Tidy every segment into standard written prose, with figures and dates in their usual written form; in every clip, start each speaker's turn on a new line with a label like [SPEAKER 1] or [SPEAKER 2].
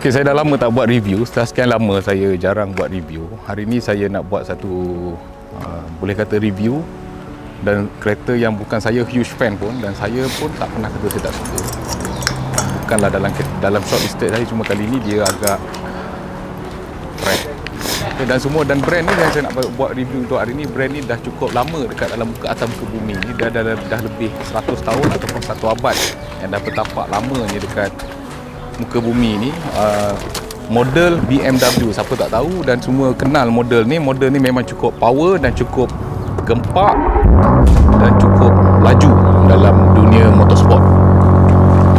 [SPEAKER 1] Okay, saya dah lama tak buat review. Setelah sekian lama saya jarang buat review. Hari ni saya nak buat satu boleh kata review, dan kereta yang bukan saya huge fan pun, dan saya pun tak pernah kata saya tak suka. Bukanlah dalam short listed saya, cuma kali ni dia agak brand. Okay, dan brand ni yang saya nak buat review untuk hari ni, brand ni dah cukup lama dekat dalam atas muka bumi ni. Dah lebih 100 tahun ataupun 1 abad yang dah bertapak lamanya dekat muka bumi ni. Model BMW, siapa tak tahu dan semua kenal model ni. Model ni memang cukup power dan cukup gempak dan cukup laju dalam dunia motorsport.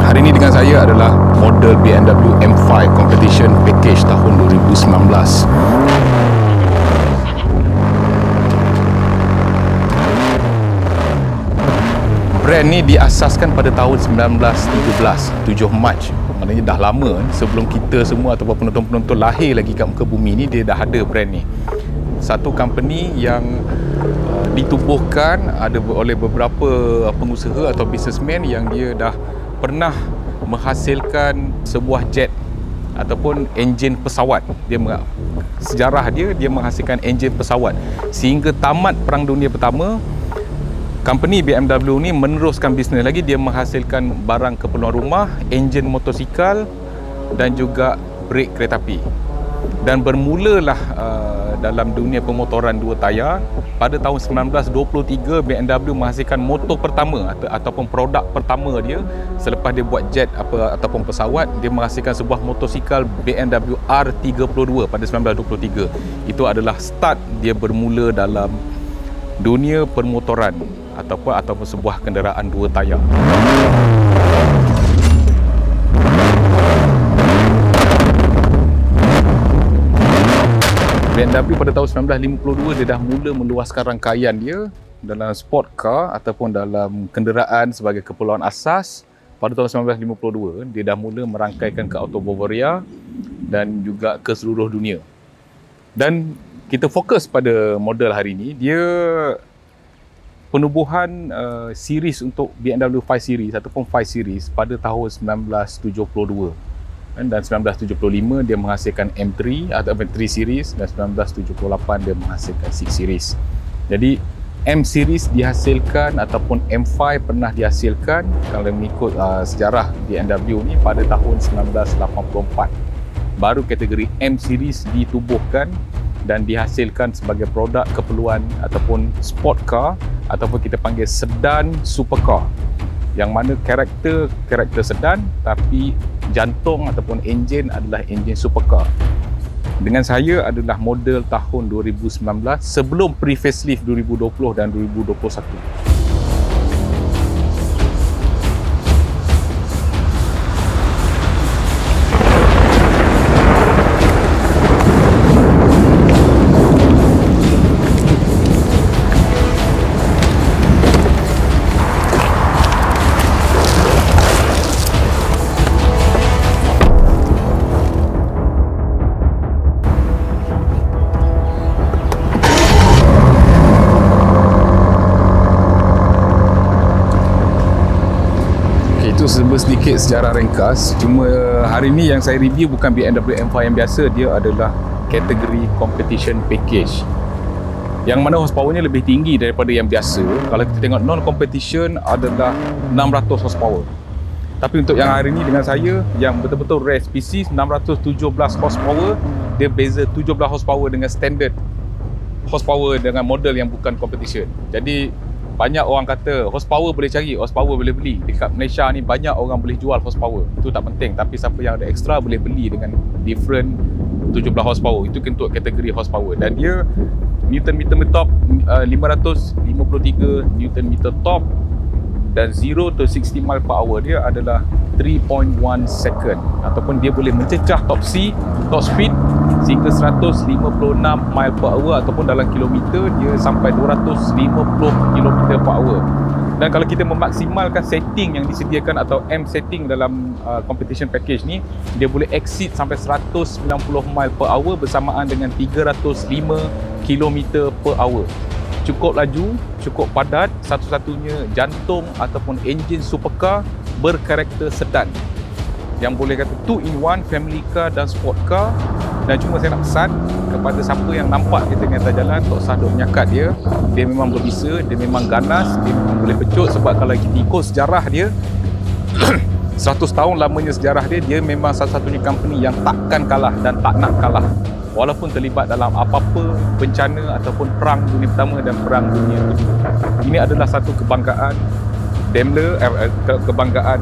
[SPEAKER 1] Hari ni dengan saya adalah model BMW M5 Competition Package tahun 2019. Brand ni diasaskan pada tahun 1913, 7 Mac. Maknanya dah lama, sebelum kita semua ataupun penonton-penonton lahir lagi kat muka bumi ni, dia dah ada brand ni. Satu company yang ditubuhkan oleh beberapa pengusaha atau businessman yang dia dah pernah menghasilkan sebuah jet ataupun enjin pesawat. Sejarah dia menghasilkan enjin pesawat sehingga tamat Perang Dunia Pertama. Company BMW ni meneruskan bisnes lagi. Dia menghasilkan barang keperluan rumah, enjin motosikal dan juga brek kereta api. Dan bermulalah dalam dunia pemotoran dua tayar pada tahun 1923. BMW menghasilkan motor pertama ataupun produk pertama dia selepas dia buat jet ataupun pesawat. Dia menghasilkan sebuah motosikal BMW R32 pada 1923. Itu adalah start dia bermula dalam dunia permotoran ataupun sebuah kenderaan dua tayar. BMW pada tahun 1952 dia dah mula meluaskan rangkaian dia dalam sport car ataupun dalam kenderaan sebagai keperluan asas. Pada tahun 1952 dia dah mula merangkaikan ke Auto Bavaria dan juga ke seluruh dunia. Dan kita fokus pada model hari ini, dia penubuhan series untuk BMW 5 Series ataupun 5 Series pada tahun 1972. Dan 1975 dia menghasilkan M3 atau M3 Series, dan 1978 dia menghasilkan 6 Series. Jadi M Series dihasilkan ataupun M5 pernah dihasilkan kalau mengikut sejarah BMW ni pada tahun 1984. Baru kategori M Series ditubuhkan dan dihasilkan sebagai produk keperluan ataupun sport car ataupun kita panggil sedan supercar, yang mana karakter sedan tapi jantung ataupun enjin adalah enjin supercar. Dengan saya adalah model tahun 2019 sebelum pre-facelift 2020 dan 2021. Itu sedikit sejarah ringkas. Cuma hari ni yang saya review bukan BMW M5 yang biasa, dia adalah kategori competition package, yang mana horsepowernya lebih tinggi daripada yang biasa. Kalau kita tengok non-competition adalah 600 horsepower. Tapi untuk yang hari ni dengan saya, yang betul-betul rare species, 617 horsepower, dia beza 17 horsepower dengan standard horsepower dengan model yang bukan competition. Jadi banyak orang kata horsepower boleh cari, horsepower boleh beli. Dekat Malaysia ni banyak orang boleh jual horsepower. Itu tak penting, tapi siapa yang ada extra boleh beli dengan different 17 horsepower. Itu untuk kategori horsepower. Dan dia Newton meter top 553 Newton meter top, dan 0 to 60 mile per hour dia adalah 3.1 second, ataupun dia boleh mencecah top speed sehingga 156 mile per hour, ataupun dalam kilometer dia sampai 250 km per hour. Dan kalau kita memaksimalkan setting yang disediakan atau M setting dalam competition package ni, dia boleh exceed sampai 190 mile per hour bersamaan dengan 305 km per hour. Cukup laju, cukup padat, satu-satunya jantung ataupun enjin supercar berkarakter sedan. yang boleh kata 2-in-1, family car dan sport car. Dan cuma saya nak pesan kepada siapa yang nampak dia tengah atas jalan, Tok Shah duk menyakat dia memang berbisa, dia memang ganas, dia memang boleh pecut. Sebab kalau kita ikut sejarah dia 100 tahun lamanya sejarah dia memang satu-satunya company yang takkan kalah dan tak nak kalah walaupun terlibat dalam apa-apa bencana ataupun perang dunia pertama dan perang dunia kedua. Ini adalah satu kebanggaan Daimler, kebanggaan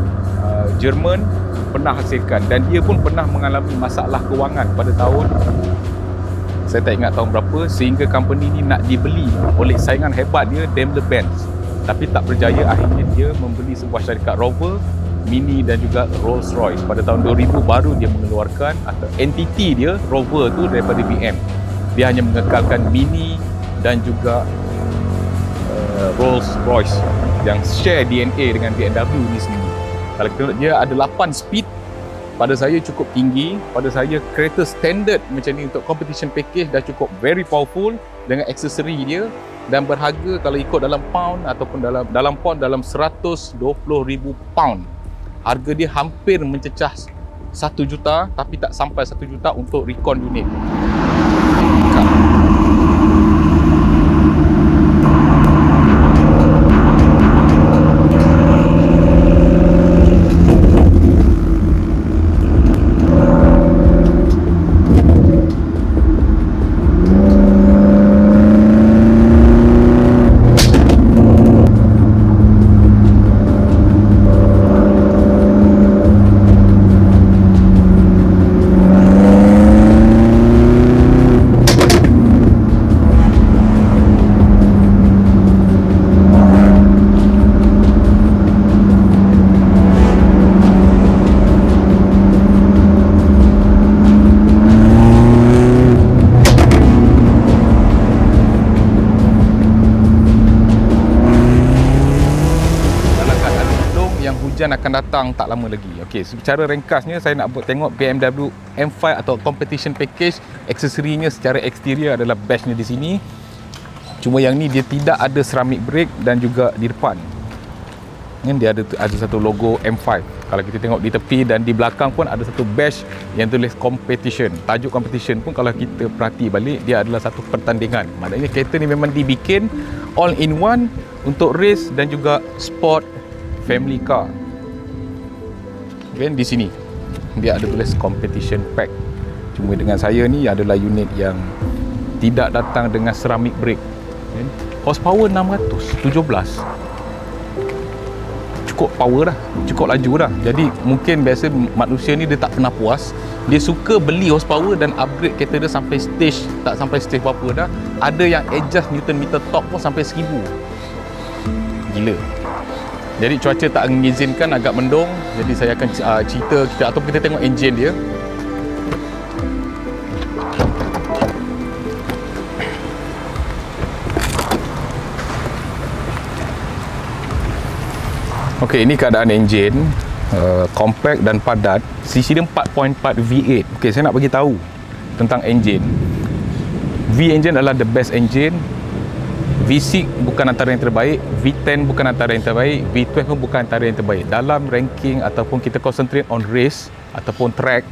[SPEAKER 1] Jerman pernah hasilkan, dan dia pun pernah mengalami masalah kewangan pada tahun, saya tak ingat tahun berapa, sehingga company ni nak dibeli oleh saingan hebat dia, Daimler-Benz, tapi tak berjaya. Akhirnya dia membeli sebuah syarikat Rover, Mini dan juga Rolls-Royce. Pada tahun 2000 baru dia mengeluarkan atau entiti dia Rover tu daripada BM. Dia hanya mengekalkan Mini dan juga Rolls-Royce yang share DNA dengan BMW ni sendiri. Kalau kita tengok, dia ada 8 speed. Pada saya cukup tinggi. Pada saya kereta standard macam ni untuk competition package dah cukup very powerful dengan aksesori dia, dan berharga kalau ikut dalam pound ataupun dalam pound dalam 120,000 pound. Harga dia hampir mencecah 1 juta, tapi tak sampai 1 juta untuk recon unit. Hujan akan datang tak lama lagi. Okey, secara ringkasnya saya nak tengok BMW M5 atau competition package. Aksesorinya secara eksterior adalah bestnya di sini. Cuma yang ni dia tidak ada ceramic brake dan juga di depan. Kan dia ada satu logo M5. Kalau kita tengok di tepi dan di belakang pun ada satu badge yang tulis competition. Tajuk competition pun kalau kita perhati balik, dia adalah satu pertandingan. Maknanya kereta ni memang dibikin all in one untuk race dan juga sport family car. Kan di sini dia ada tulis competition pack. Cuma dengan saya ni adalah unit yang tidak datang dengan ceramic brake. Kan? Horsepower 617. Cukup power dah, cukup laju dah. Jadi mungkin biasa manusia ni dia tak pernah puas. Dia suka beli horsepower dan upgrade kereta dia sampai stage, tak sampai stage berapa dah. Ada yang adjust Newton meter top pun sampai 1000. Gila. Jadi cuaca tak mengizinkan, agak mendung. Jadi saya akan cerita kita atau kita tengok enjin dia. Okey, ini keadaan enjin. Compact dan padat. CC dia 4.4 V8. Okey, saya nak bagi tahu tentang enjin. V engine adalah the best engine. V6 bukan antara yang terbaik, V10 bukan antara yang terbaik, V12 pun bukan antara yang terbaik. Dalam ranking ataupun kita concentrate on race ataupun track,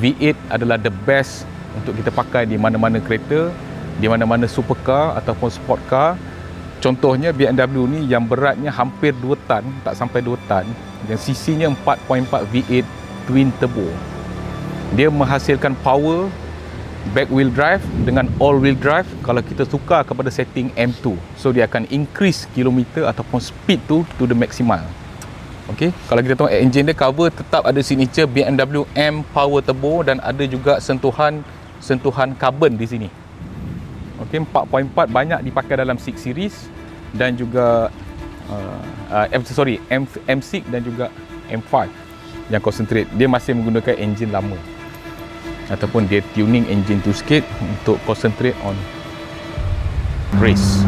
[SPEAKER 1] V8 adalah the best untuk kita pakai di mana-mana kereta, di mana-mana supercar ataupun sport car. Contohnya BMW ni yang beratnya hampir 2 tan, tak sampai 2 tan, yang CC-nya 4.4 V8 twin turbo. Dia menghasilkan power back wheel drive dengan all wheel drive kalau kita tukar kepada setting M2. So dia akan increase kilometer ataupun speed tu to the maximal. Okey, kalau kita tengok engine dia cover tetap ada signature BMW M power turbo dan ada juga sentuhan carbon di sini. Okey, 4.4 banyak dipakai dalam 6 series dan juga M6 dan juga M5 yang concentrate. Dia masih menggunakan engine lama ataupun dia tuning engine tu sikit untuk concentrate on race.